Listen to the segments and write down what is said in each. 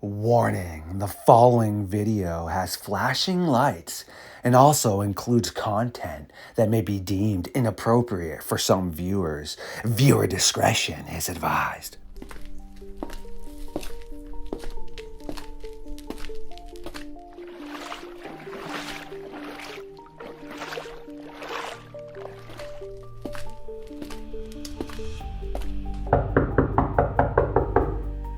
Warning, the following video has flashing lights and also includes content that may be deemed inappropriate for some viewers. Viewer discretion is advised.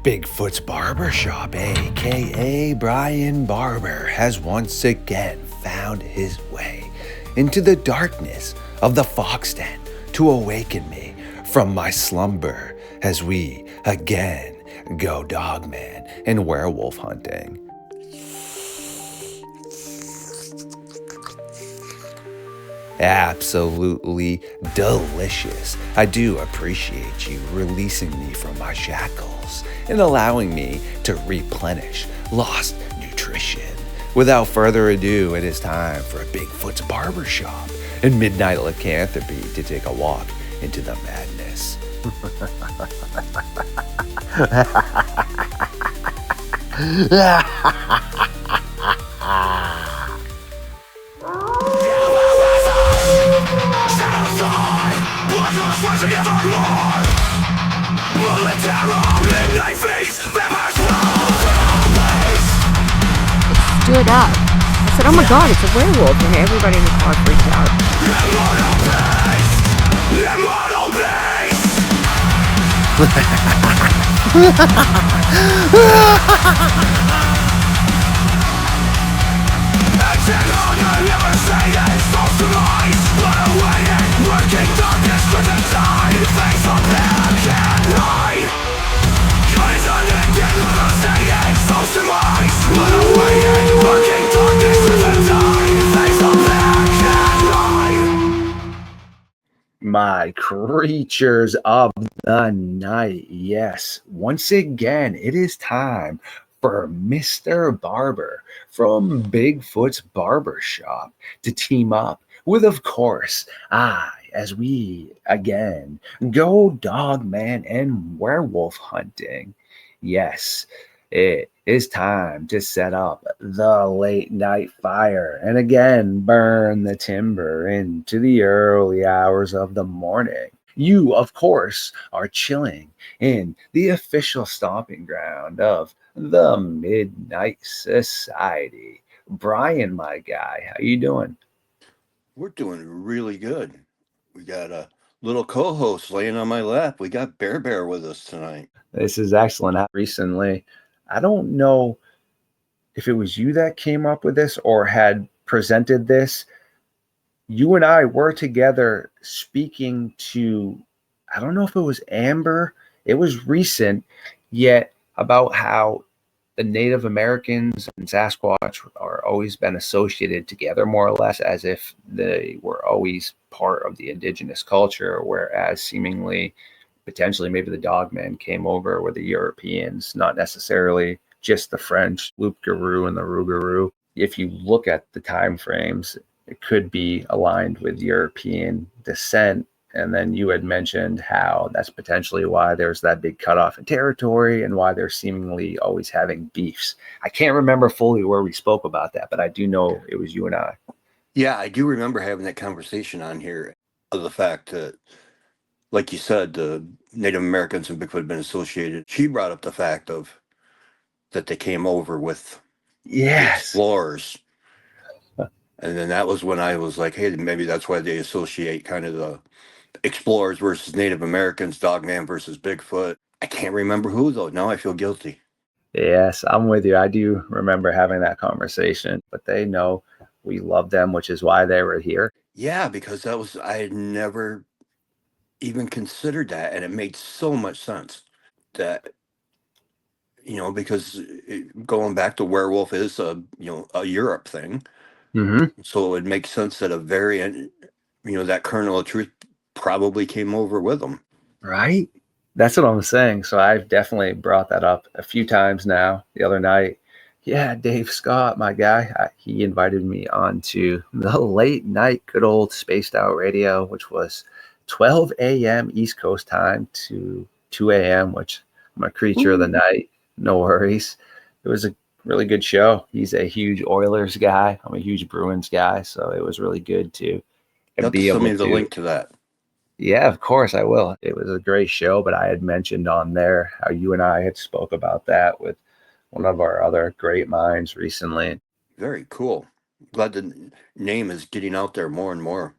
Bigfoot's Barbershop, aka Brian Barber, has once again found his way into the darkness of the fox den to awaken me from my slumber as we again go dogman and werewolf hunting. Absolutely delicious. I do appreciate you releasing me from my shackles and allowing me to replenish lost nutrition. Without further ado, it is time for Bigfoot's Barbershop and Midnight Lycanthropy to take a walk into the madness. Stood up. I said, oh my god, it's a werewolf. And everybody in the car freaked out. My creatures of the night, yes, once again, it is time for Mr. Barber from Bigfoot's Barbershop to team up with, of course, I, as we again go dogman and werewolf hunting. Yes, it is time to set up the late night fire and again burn the timber into the early hours of the morning. You, of course, are chilling in the official stomping ground of the Midnight Society. Brian, my guy, how you doing? We're doing really good. We got a little co-host laying on my lap. We got Bear with us tonight. This is excellent. Recently, I don't know if it was you that came up with this or had presented this. You and I were together speaking to, I don't know if it was Amber. It was recent, yet about how the Native Americans and Sasquatch are always been associated together, more or less, as if they were always part of the indigenous culture, whereas seemingly, potentially, maybe the Dogman came over with the Europeans, not necessarily just the French, Loup-garou and the Rougarou. If you look at the time frames, it could be aligned with European descent. And then you had mentioned how that's potentially why there's that big cutoff in territory and why they're seemingly always having beefs. I can't remember fully where we spoke about that, but I do know it was you and I. Yeah, I do remember having that conversation on here of the fact that, like you said, the Native Americans and Bigfoot have been associated. She brought up the fact of that they came over with explorers. And then that was when I was like, hey, maybe that's why they associate kind of the explorers versus Native Americans, Dogman versus Bigfoot. I can't remember who, though. Now I feel guilty. Yes, I'm with you. I do remember having that conversation, but they know we love them, which is why they were here. Yeah, because I had never even considered that. And it made so much sense that, because going back to werewolf is a Europe thing. Mm-hmm. So it makes sense that a variant, that kernel of truth probably came over with them. Right? That's what I'm saying. So I've definitely brought that up a few times now. The other night, yeah, Dave Scott, my guy, he invited me on to the late night good old spaced out radio, which was 12 a.m. East Coast time to 2 a.m., which I'm a creature of the night. No worries. It was a really good show. He's a huge Oilers guy. I'm a huge Bruins guy, so it was really good to You have to be send able me the to. link to that. Yeah, of course I will. It was a great show, but I had mentioned on there how you and I had spoke about that with one of our other great minds recently. Very cool. Glad the name is getting out there more and more.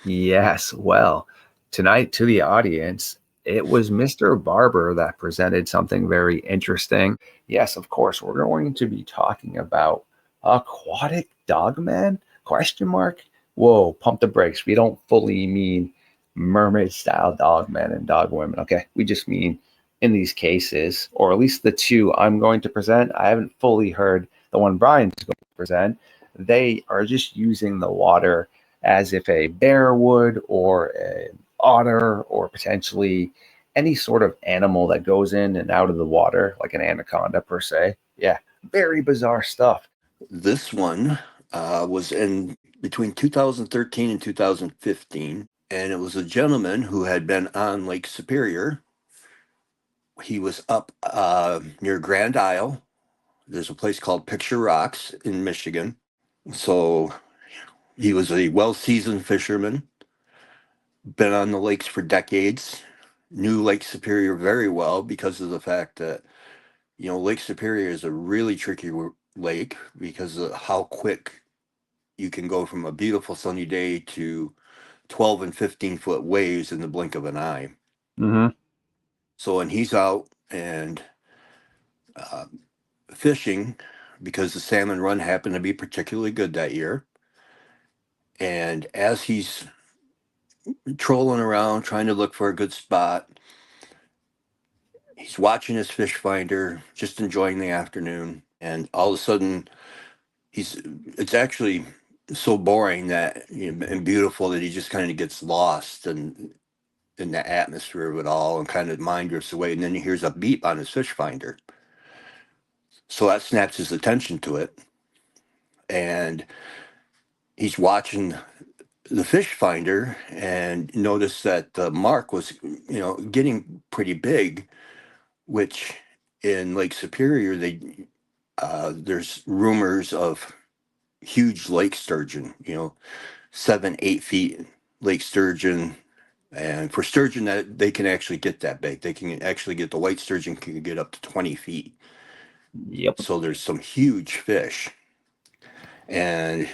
Yes, well, tonight to the audience, it was Mr. Barber that presented something very interesting. Yes, of course, we're going to be talking about aquatic dogman? Question mark. Whoa, pump the brakes. We don't fully mean mermaid style dogmen and dog women. Okay, we just mean in these cases, or at least the two I'm going to present. I haven't fully heard the one Brian's going to present. They are just using the water as if a bear would, or an otter, or potentially any sort of animal that goes in and out of the water, like an anaconda per se. Yeah, very bizarre stuff. This one was in between 2013 and 2015, and it was a gentleman who had been on Lake Superior. He was up near Grand Isle. There's a place called Picture Rocks in Michigan. So he was a well-seasoned fisherman, been on the lakes for decades, knew Lake Superior very well because of the fact that, Lake Superior is a really tricky lake because of how quick you can go from a beautiful sunny day to 12 and 15-foot waves in the blink of an eye. Mm-hmm. So when he's out and uh, fishing, because the salmon run happened to be particularly good that year, and as he's trolling around trying to look for a good spot, he's watching his fish finder, just enjoying the afternoon, and all of a sudden it's actually so boring that and beautiful that he just kind of gets lost and in the atmosphere of it all and kind of mind drifts away, and then he hears a beep on his fish finder. So that snaps his attention to it, and he's watching the fish finder and noticed that the mark was getting pretty big, which in Lake Superior there's rumors of huge lake sturgeon, 7-8 feet lake sturgeon. And for sturgeon, that they can actually get that big. They can actually get, the white sturgeon can get up to 20 feet. Yep. So there's some huge fish. And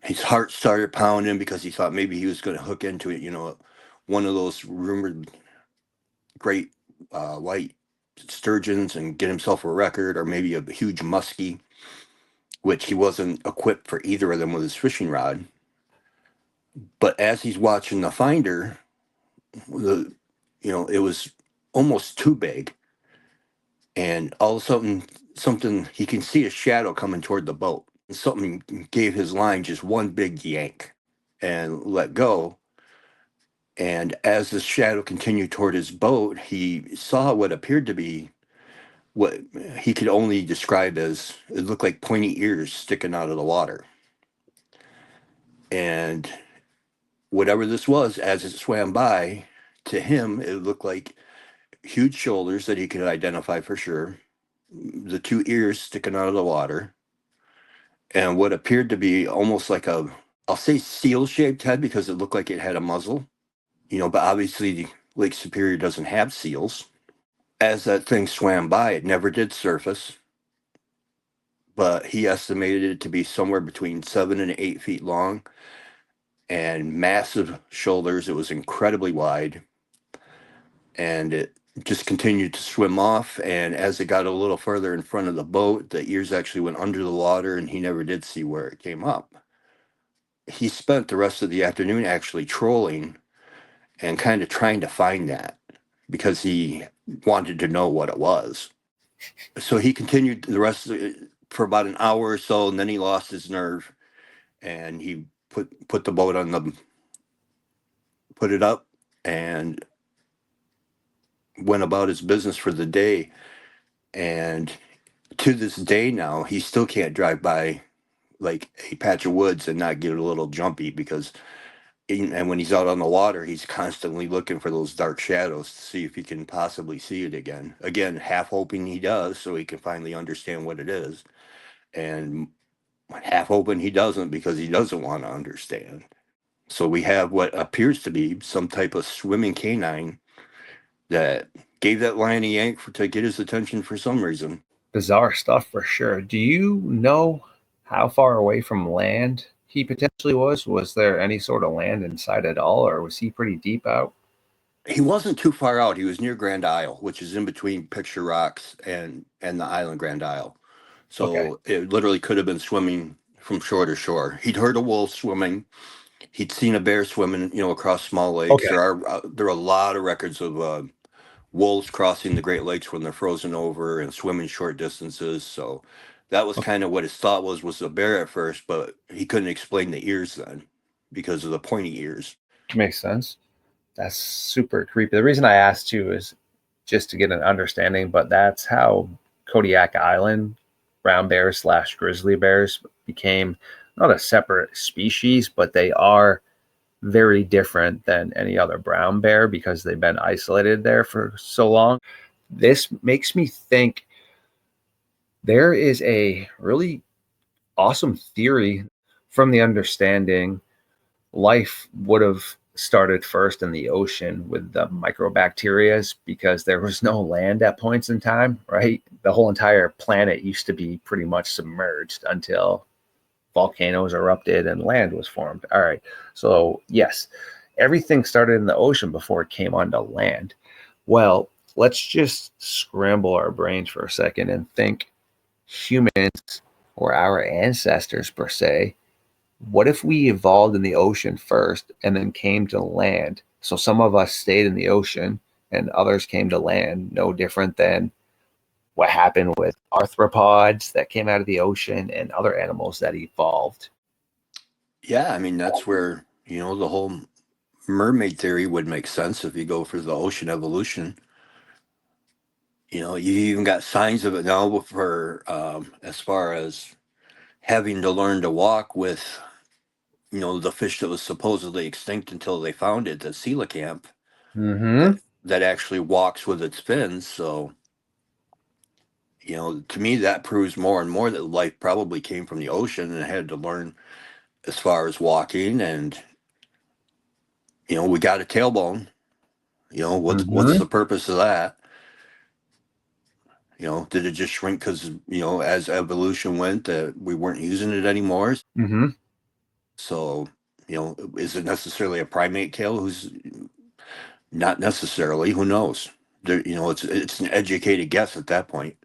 his heart started pounding because he thought maybe he was going to hook into it, one of those rumored great white sturgeons and get himself a record, or maybe a huge muskie, which he wasn't equipped for either of them with his fishing rod. But as he's watching the finder, it was almost too big, and all of a sudden, something he can see a shadow coming toward the boat. Something gave his line just one big yank and let go. And as the shadow continued toward his boat, he saw what appeared to be what he could only describe as, it looked like pointy ears sticking out of the water. And whatever this was, as it swam by, to him, it looked like huge shoulders that he could identify for sure, the two ears sticking out of the water, and what appeared to be almost like I'll say seal-shaped head because it looked like it had a muzzle, but obviously Lake Superior doesn't have seals. As that thing swam by, it never did surface, but he estimated it to be somewhere between 7 and 8 feet long and massive shoulders. It was incredibly wide, and it just continued to swim off. And as it got a little further in front of the boat, the ears actually went under the water, and he never did see where it came up. He spent the rest of the afternoon actually trolling and kind of trying to find that because he wanted to know what it was. So he continued the rest of for about an hour or so, and then he lost his nerve, and he put the boat on the put it up and went about his business for the day. And to this day now, he still can't drive by like a patch of woods and not get a little jumpy because And when he's out on the water, he's constantly looking for those dark shadows to see if he can possibly see it again. Again, half hoping he does so he can finally understand what it is. And half hoping he doesn't because he doesn't want to understand. So we have what appears to be some type of swimming canine that gave that lion a yank to get his attention for some reason. Bizarre stuff for sure. Do you know how far away from land he potentially was? Was there any sort of land in sight at all, or was he pretty deep out? He wasn't too far out. He was near Grand Isle, which is in between Picture Rocks and the island Grand Isle. Okay. So it literally could have been swimming from shore to shore. He'd heard a wolf swimming. He'd seen a bear swimming, across small lakes. Okay. There are a lot of records of wolves crossing the Great Lakes when they're frozen over and swimming short distances. So that was Okay. kind of what his thought was a bear at first, but he couldn't explain the ears then because of the pointy ears. Makes sense. That's super creepy. The reason I asked too is just to get an understanding, but that's how Kodiak Island brown bears slash grizzly bears became not a separate species, but they are very different than any other brown bear because they've been isolated there for so long. This makes me think there is a really awesome theory from the understanding life would have started first in the ocean with the microbacterias because there was no land at points in time, right? The whole entire planet used to be pretty much submerged until volcanoes erupted and land was formed. All right. So, yes, everything started in the ocean before it came onto land. Well, let's just scramble our brains for a second and think humans or our ancestors per se, what if we evolved in the ocean first and then came to land? So some of us stayed in the ocean and others came to land, no different than what happened with arthropods that came out of the ocean and other animals that evolved. Yeah, I mean, that's where, the whole mermaid theory would make sense if you go for the ocean evolution. You even got signs of it now for as far as having to learn to walk with, the fish that was supposedly extinct until they found it, the coelacanth, Mm-hmm. that actually walks with its fins. So, to me, that proves more and more that life probably came from the ocean and had to learn as far as walking. And, we got a tailbone. What's Mm-hmm. the purpose of that? Did it just shrink because, as evolution went, we weren't using it anymore? Mm-hmm. So, is it necessarily a primate tail? Who's not necessarily? Who knows? It's an educated guess at that point.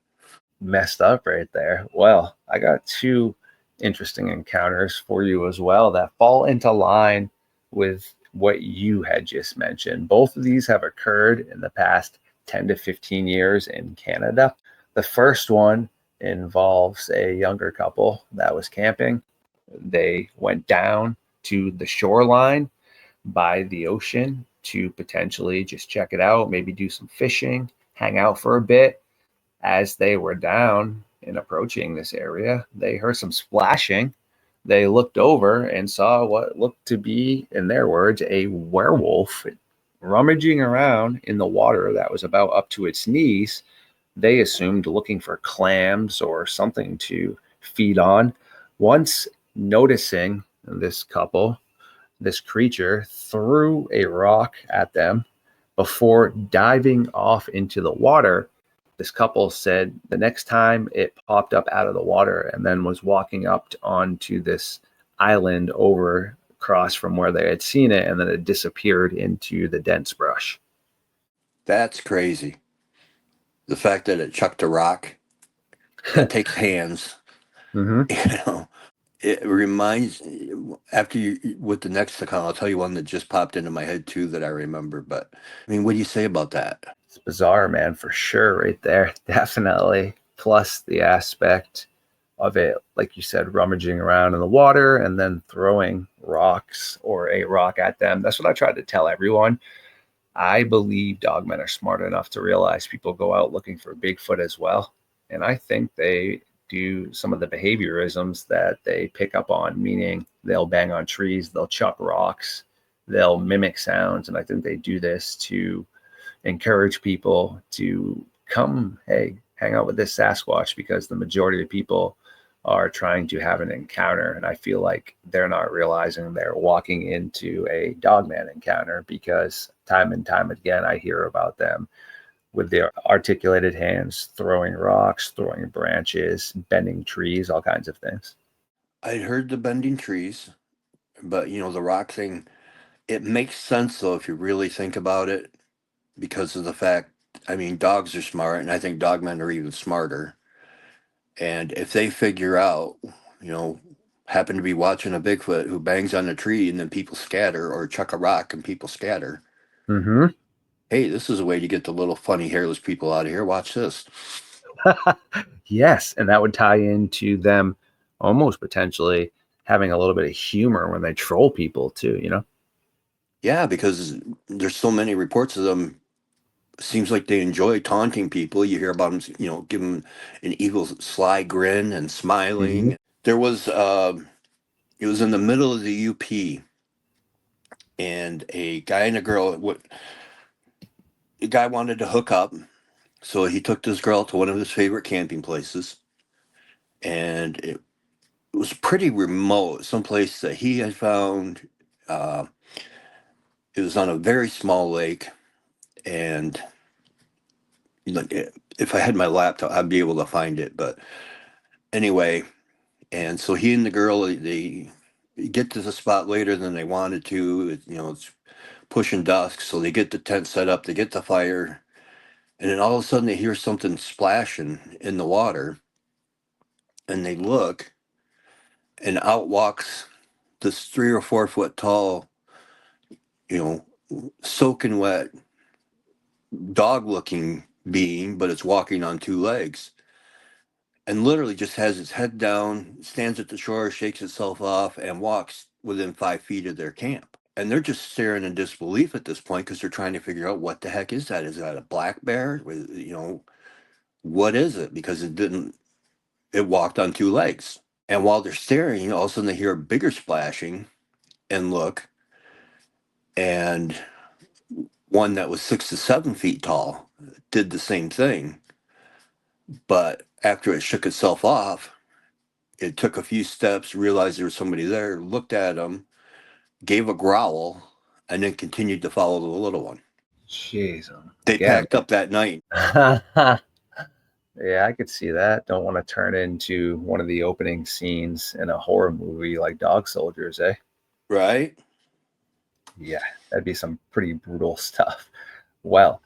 Messed up right there. Well, I got two interesting encounters for you as well that fall into line with what you had just mentioned. Both of these have occurred in the past 10 to 15 years in Canada. The first one involves a younger couple that was camping. They went down to the shoreline by the ocean to potentially just check it out, maybe do some fishing, hang out for a bit. As they were down and approaching this area, they heard some splashing. They looked over and saw what looked to be, in their words, a werewolf rummaging around in the water that was about up to its knees. They assumed looking for clams or something to feed on. Once noticing this couple, this creature threw a rock at them before diving off into the water. This couple said the next time it popped up out of the water and then was walking up onto this island over across from where they had seen it, and then it disappeared into the dense brush. That's crazy. The fact that it chucked a rock, that takes hands. Mm-hmm. You know, it reminds, after you with the next account, I'll tell you one that just popped into my head too that I remember. But I mean, what do you say about that? It's bizarre, man, for sure, right there. Definitely. Plus the aspect of it, like you said, rummaging around in the water and then throwing rocks or a rock at them. That's what I tried to tell everyone. I believe dogmen are smart enough to realize people go out looking for Bigfoot as well. And I think they do some of the behaviorisms that they pick up on, meaning they'll bang on trees, they'll chuck rocks, they'll mimic sounds. And I think they do this to encourage people to come, hey, hang out with this Sasquatch, because the majority of people are trying to have an encounter. And I feel like they're not realizing they're walking into a Dogman encounter, because time and time again, I hear about them with their articulated hands, throwing rocks, throwing branches, bending trees, all kinds of things. I'd heard the bending trees, but the rock thing, it makes sense though if you really think about it, because of the fact, I mean, dogs are smart, and I think dogmen are even smarter. And if they figure out, you know, happen to be watching a Bigfoot who bangs on a tree and then people scatter, or chuck a rock and people scatter, Mm-hmm. hey, this is a way to get the little funny hairless people out of here. Watch this. Yes, and that would tie into them almost potentially having a little bit of humor when they troll people too, you know? Yeah, because there's so many reports of them. Seems like they enjoy taunting people. You hear about them, give them an evil sly grin and Mm-hmm. smiling. There was, it was in the middle of the UP, and a guy and a girl, the guy wanted to hook up. So he took this girl to one of his favorite camping places, and it was pretty remote, someplace that he had found. Uh, it was on a very small lake, and if I had my laptop, I'd be able to find it. But anyway, and so he and the girl, they get to the spot later than they wanted to. It's pushing dusk, so they get the tent set up, they get the fire, and then all of a sudden they hear something splashing in the water, and they look, and out walks this 3 or 4 foot tall, you soaking wet, dog looking being, but it's walking on two legs. And literally just has its head down, stands at the shore, shakes itself off, and walks within 5 feet of their camp. And they're just staring in disbelief at this point, because they're trying to figure out, what the heck is that? Is that a black bear? What is it? Because it walked on two legs. And while they're staring, all of a sudden they hear a bigger splashing and look, and one that was 6 to 7 feet tall did the same thing. But after it shook itself off, it took a few steps, realized there was somebody there, looked at him, gave a growl, and then continued to follow the little one. Jeez. They Again. packed up that night. Yeah, I could see that. Don't want to turn into one of the opening scenes in a horror movie like Dog Soldiers, eh? Right? Yeah, that'd be some pretty brutal stuff. Well,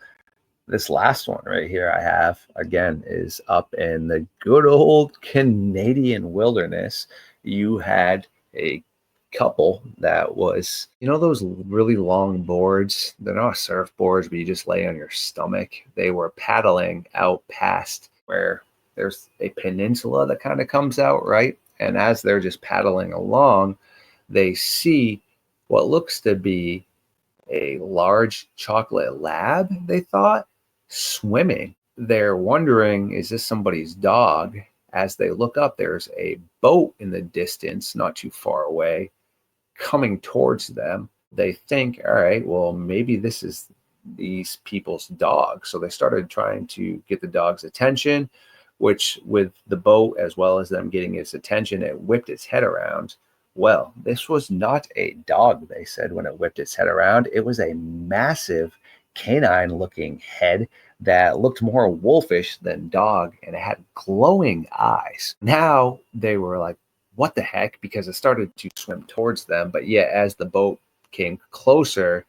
this last one right here I have, again, is up in the good old Canadian wilderness. You had a couple that was, those really long boards? They're not surfboards, but you just lay on your stomach. They were paddling out past where there's a peninsula that kind of comes out, right? And as they're just paddling along, they see what looks to be a large chocolate lab, they thought, swimming. They're wondering, is this somebody's dog? As they look up, there's a boat in the distance, not too far away, coming towards them. They think, all right, well, maybe this is these people's dog. So they started trying to get the dog's attention, which, with the boat as well as them getting its attention, it whipped its head around. Well, this was not a dog, they said, when it whipped its head around. It was a massive canine looking head that looked more wolfish than dog, and it had glowing eyes. Now they were like, what the heck? Because it started to swim towards them. But yet, as the boat came closer,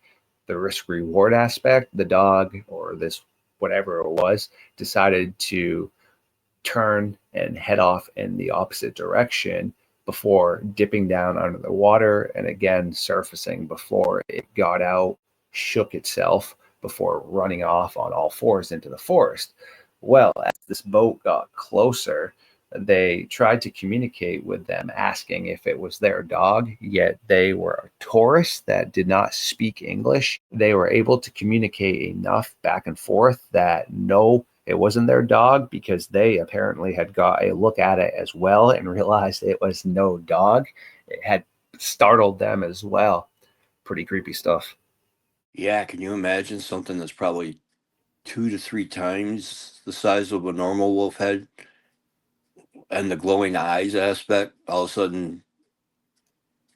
the risk reward aspect, the dog, or this whatever it was, decided to turn and head off in the opposite direction before dipping down under the water and again surfacing before it got out, shook itself before running off on all fours into the forest. Well, as this boat got closer, they tried to communicate with them, asking if it was their dog, yet they were tourists that did not speak English. They were able to communicate enough back and forth that no, it wasn't their dog, because they apparently had got a look at it as well and realized it was no dog. It had startled them as well. pretty creepy stuff. Yeah, can you imagine something that's probably 2 to 3 times the size of a normal wolf head, and the glowing eyes aspect, all of a sudden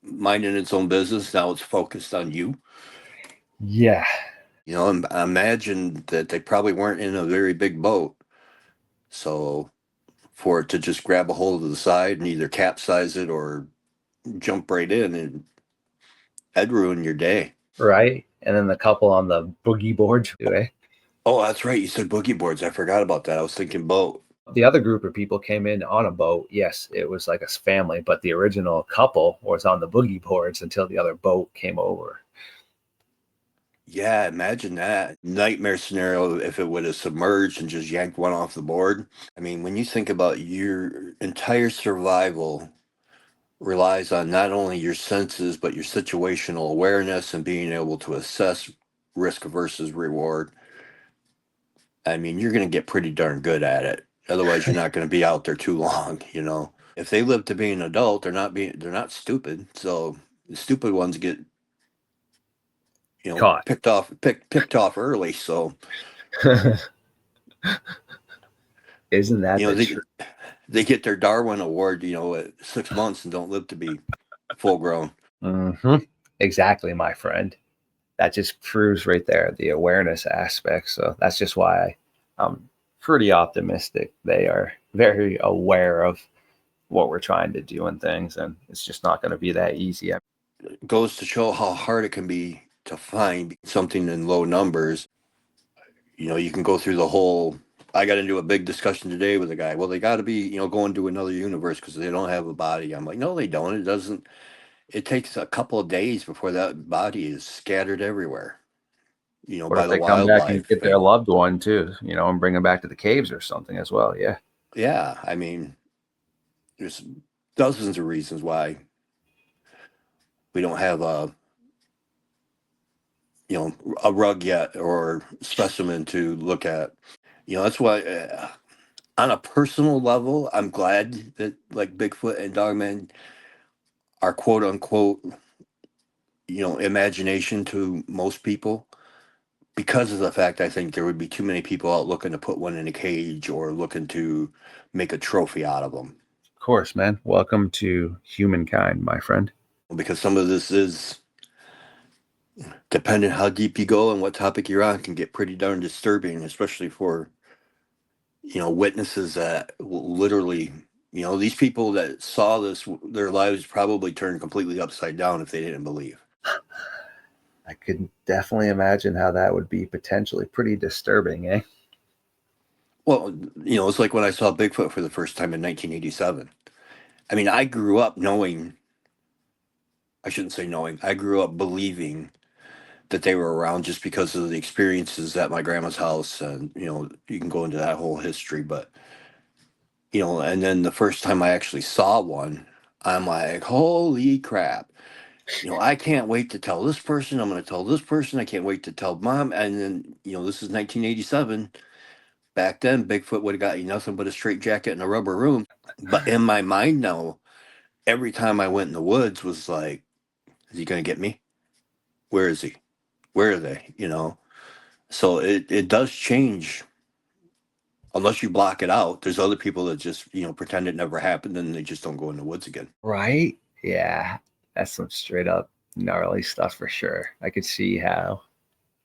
minding its own business, now it's focused on you? Yeah. You know, imagine that they probably weren't in a very big boat. So for it to just grab a hold of the side and either capsize it or jump right in, and that'd ruin your day. Right. And then the couple on the boogie board too, eh? Oh, that's right. You said boogie boards. I forgot about that. I was thinking boat. The other group of people came in on a boat. Yes, it was like a family, but the original couple was on the boogie boards until the other boat came over. Yeah, imagine that nightmare scenario if it would have submerged and just yanked one off the board. I mean, when you think about your entire survival relies on not only your senses, but your situational awareness and being able to assess risk versus reward. I mean, you're going to get pretty darn good at it. Otherwise, you're not going to be out there too long, you know. If they live to be an adult, they're not stupid. So the stupid ones get, Caught. picked off early. So, Isn't that you know, the truth? they get their Darwin Award, at 6 months and don't live to be full grown. Mm-hmm. Exactly, my friend. That just proves right there the awareness aspect. So that's just why I'm pretty optimistic. They are very aware of what we're trying to do and things, and it's just not going to be that easy. It goes to show how hard it can be to find something in low numbers. You can go through the whole. I got into a big discussion today with a guy. Well, they got to be, going to another universe because they don't have a body. I'm like, no, they don't. It doesn't. It takes a couple of days before that body is scattered everywhere, What by if the they come back and wildlife. get their loved one too, and bring them back to the caves or something as well? Yeah. Yeah, I mean, there's dozens of reasons why we don't have a rug yet or specimen to look at. That's why, on a personal level, I'm glad that like Bigfoot and Dogman are quote unquote, imagination to most people, because of the fact I think there would be too many people out looking to put one in a cage or looking to make a trophy out of them. Of course, man. Welcome to humankind, my friend. Because some of this is, depending how deep you go and what topic you're on, can get pretty darn disturbing, especially for witnesses that will literally, these people that saw this, their lives probably turned completely upside down if they didn't believe. I could definitely imagine how that would be potentially pretty disturbing, eh? Well, it's like when I saw Bigfoot for the first time in 1987. I mean, I grew up knowing, I shouldn't say knowing, I grew up believing that they were around just because of the experiences at my grandma's house. And, you can go into that whole history, but, and then the first time I actually saw one, I'm like, holy crap. I can't wait to tell this person. I'm going to tell this person. I can't wait to tell mom. And then, this is 1987. Back then, Bigfoot would have got you nothing but a straight jacket and a rubber room. But in my mind now, every time I went in the woods was like, is he going to get me? Where is he? Where are they? So it does change. Unless you block it out, there's other people that just, pretend it never happened and they just don't go in the woods again. Right? Yeah. That's some straight up gnarly stuff for sure. I could see how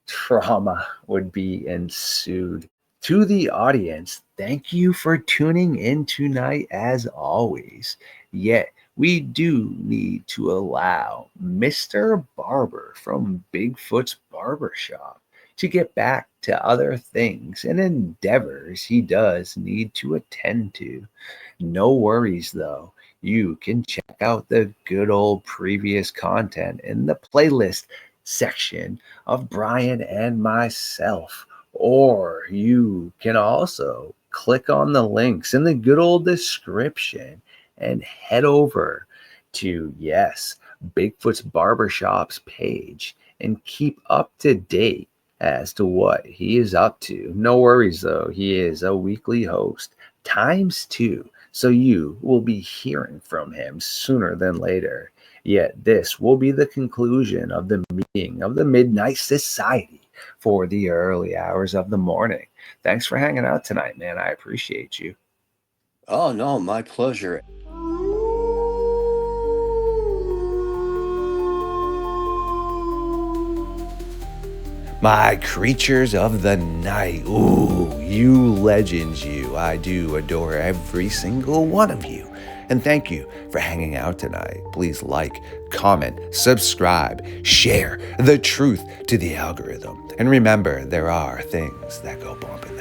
trauma would be ensued. To the audience, thank you for tuning in tonight as always. Yet, we do need to allow Mr. Barber from Bigfoot's Barbershop to get back to other things and endeavors he does need to attend to. No worries though. You can check out the good old previous content in the playlist section of Brian and myself. Or you can also click on the links in the good old description and head over to, yes, Bigfoot's Barbershop's page and keep up to date as to what he is up to. No worries though, he is a weekly host times 2. So you will be hearing from him sooner than later. Yet this will be the conclusion of the meeting of the Midnight Society for the early hours of the morning. Thanks for hanging out tonight, man. I appreciate you. Oh, no, my pleasure. My creatures of the night. Ooh, you legends, you. I do adore every single one of you. And thank you for hanging out tonight. Please like, comment, subscribe, share the truth to the algorithm. And remember, there are things that go bump in the